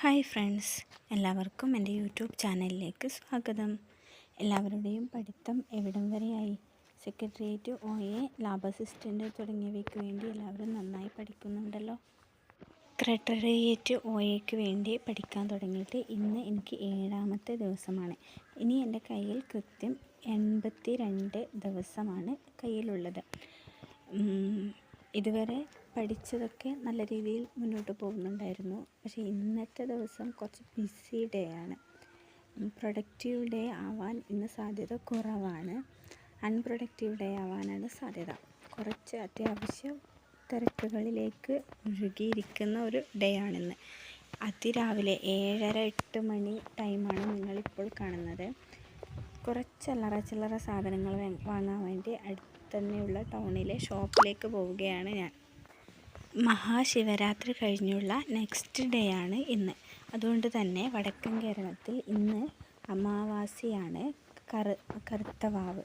Hi friends, എല്ലാവർക്കും എൻ്റെ YouTube ചാനലിലേക്ക് സ്വാഗതം. എല്ലാവരുടെയും പഠിത്തം എവിടം വരെയായി? സെക്രട്ടേറിയറ്റ്, OA, ലാബ് അസിസ്റ്റൻ്റ് തുടങ്ങിയവയ്ക്ക് വേണ്ടി എല്ലാവരും നന്നായി പഠിക്കുന്നുണ്ടല്ലോ. സെക്രട്ടേറിയറ്റ് OAക്ക് വേണ്ടി പഠിക്കാൻ തുടങ്ങിയിട്ട് ഇന്ന് എനിക്ക് 7ാമത്തെ ദിവസമാണ്. ഇനി എൻ്റെ കയ്യിൽ കൃത്യം 82 ദിവസമാണ് കയ്യിലുള്ളത്. ഇതുവരെ പഠിച്ചതൊക്കെ നല്ല രീതിയിൽ മുന്നോട്ട് പോകുന്നുണ്ടായിരുന്നു. പക്ഷേ ഇന്നത്തെ ദിവസം കുറച്ച് ബിസി ഡേ ആണ്. പ്രൊഡക്റ്റീവ് ഡേ ആവാൻ ഇന്ന് സാധ്യത കുറവാണ്. അൺപ്രൊഡക്റ്റീവ് ഡേ ആവാനാണ് സാധ്യത. കുറച്ച് അത്യാവശ്യം തിരക്കുകളിലേക്ക് മുഴുകിയിരിക്കുന്ന ഒരു ഡേ ആണിന്ന്. അതിരാവിലെ 7:30-8 മണി ടൈമാണ് നിങ്ങളിപ്പോൾ കാണുന്നത്. കുറച്ച് അല്ലറ ചില്ലറ സാധനങ്ങൾ വാങ്ങാൻ വേണ്ടി തന്നെയുള്ള ടൗണിലെ ഷോപ്പിലേക്ക് പോവുകയാണ് ഞാൻ. മഹാശിവരാത്രി കഴിഞ്ഞുള്ള നെക്സ്റ്റ് ഡേ ആണ് ഇന്ന്. അതുകൊണ്ട് തന്നെ വടക്കൻ കേരളത്തിൽ ഇന്ന് അമാവാസിയാണ്. കറുത്ത വാവ്.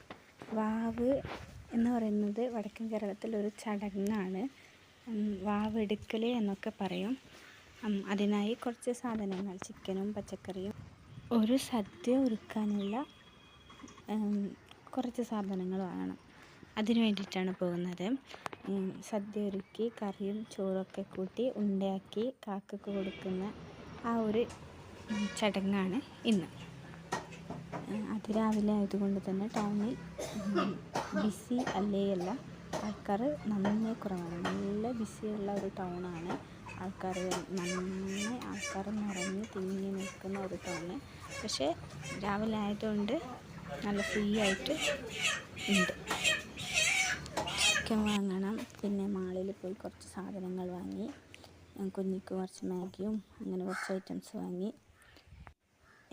വാവ് എന്ന് പറയുന്നത് വടക്കൻ കേരളത്തിൽ ഒരു ചടങ്ങാണ്. വാവെടുക്കൽ എന്നൊക്കെ പറയും. അതിനായി കുറച്ച് സാധനങ്ങൾ, ചിക്കനും പച്ചക്കറിയും, ഒരു സദ്യ ഒരുക്കാനുള്ള കുറച്ച് സാധനങ്ങൾ വാങ്ങണം. അതിനു വേണ്ടിയിട്ടാണ് പോകുന്നത്. സദ്യ ഒരുക്കി കറിയും ചോറൊക്കെ കൂട്ടി ഉണ്ടയാക്കി കാക്കയ്ക്ക് കൊടുക്കുന്ന ആ ഒരു ചടങ്ങാണ് ഇന്ന്. അതിരാവിലെ ആയതുകൊണ്ട് തന്നെ ടൗണിൽ ബിസി അല്ലേയല്ല, ആൾക്കാർ നന്നേ കുറവാണ്. നല്ല ബിസിയുള്ള ഒരു ടൗണാണ്. ആൾക്കാർ നിറഞ്ഞ് തിങ്ങി നിൽക്കുന്ന ഒരു ടൗണ്. പക്ഷേ രാവിലെ ആയതുകൊണ്ട് നല്ല ഫ്രീ ആയിട്ട് ഉണ്ട്. ചിക്കൻ വാങ്ങണം. പിന്നെ മാളിൽ പോയി കുറച്ച് സാധനങ്ങൾ വാങ്ങി. കുഞ്ഞിക്ക് കുറച്ച് മാഗിയും അങ്ങനെ കുറച്ച് ഐറ്റംസ് വാങ്ങി.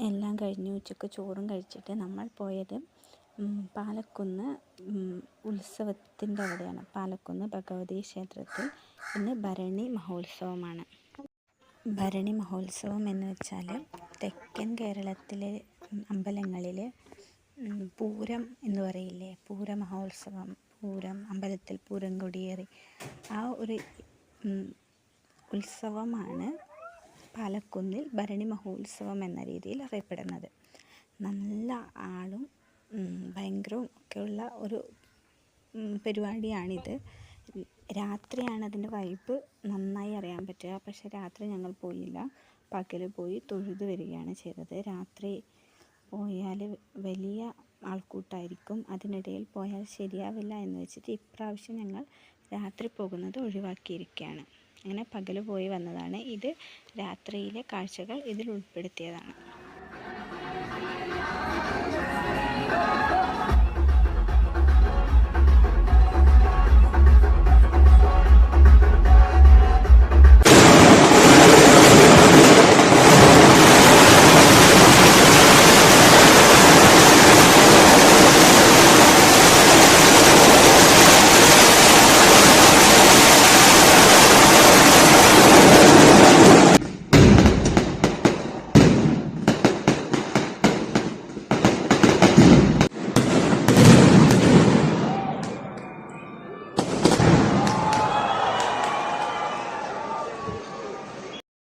എല്ലാം കഴിഞ്ഞ് ഉച്ചയ്ക്ക് ചോറും കഴിച്ചിട്ട് നമ്മൾ പോയത് പാലക്കുന്ന് ഉത്സവത്തിൻ്റെ അവിടെയാണ്. പാലക്കുന്ന് ഭഗവതി ക്ഷേത്രത്തിൽ ഇന്ന് ഭരണി മഹോത്സവമാണ്. ഭരണി മഹോത്സവം എന്ന് വെച്ചാൽ തെക്കൻ കേരളത്തിലെ അമ്പലങ്ങളിൽ പൂരം എന്ന് പറയില്ലേ, പൂര മഹോത്സവം, പൂരം അമ്പലത്തിൽ പൂരം കൊടിയേറി ആ ഒരു ഉത്സവമാണ് പാലക്കുന്നിൽ ഭരണി മഹോത്സവം എന്ന രീതിയിൽ അറിയപ്പെടുന്നത്. നല്ല ആളും ഭയങ്കരവും ഒക്കെയുള്ള ഒരു പരിപാടിയാണിത്. രാത്രിയാണ് അതിൻ്റെ വൈബ് നന്നായി അറിയാൻ പറ്റുക. പക്ഷേ രാത്രി ഞങ്ങൾ പോയില്ല, പകൽ പോയി തൊഴുത് വരികയാണ് ചെയ്തത്. രാത്രി പോയാൽ വലിയ ആൾക്കൂട്ടായിരിക്കും, അതിനിടയിൽ പോയാൽ ശരിയാവില്ല എന്ന് വെച്ചിട്ട് ഇപ്രാവശ്യം ഞങ്ങൾ രാത്രി പോകുന്നത് ഒഴിവാക്കിയിരിക്കുകയാണ്. അങ്ങനെ പകൽ പോയി വന്നതാണ്. ഇത് രാത്രിയിലെ കാഴ്ചകൾ ഇതിൽ ഉൾപ്പെടുത്തിയതാണ്.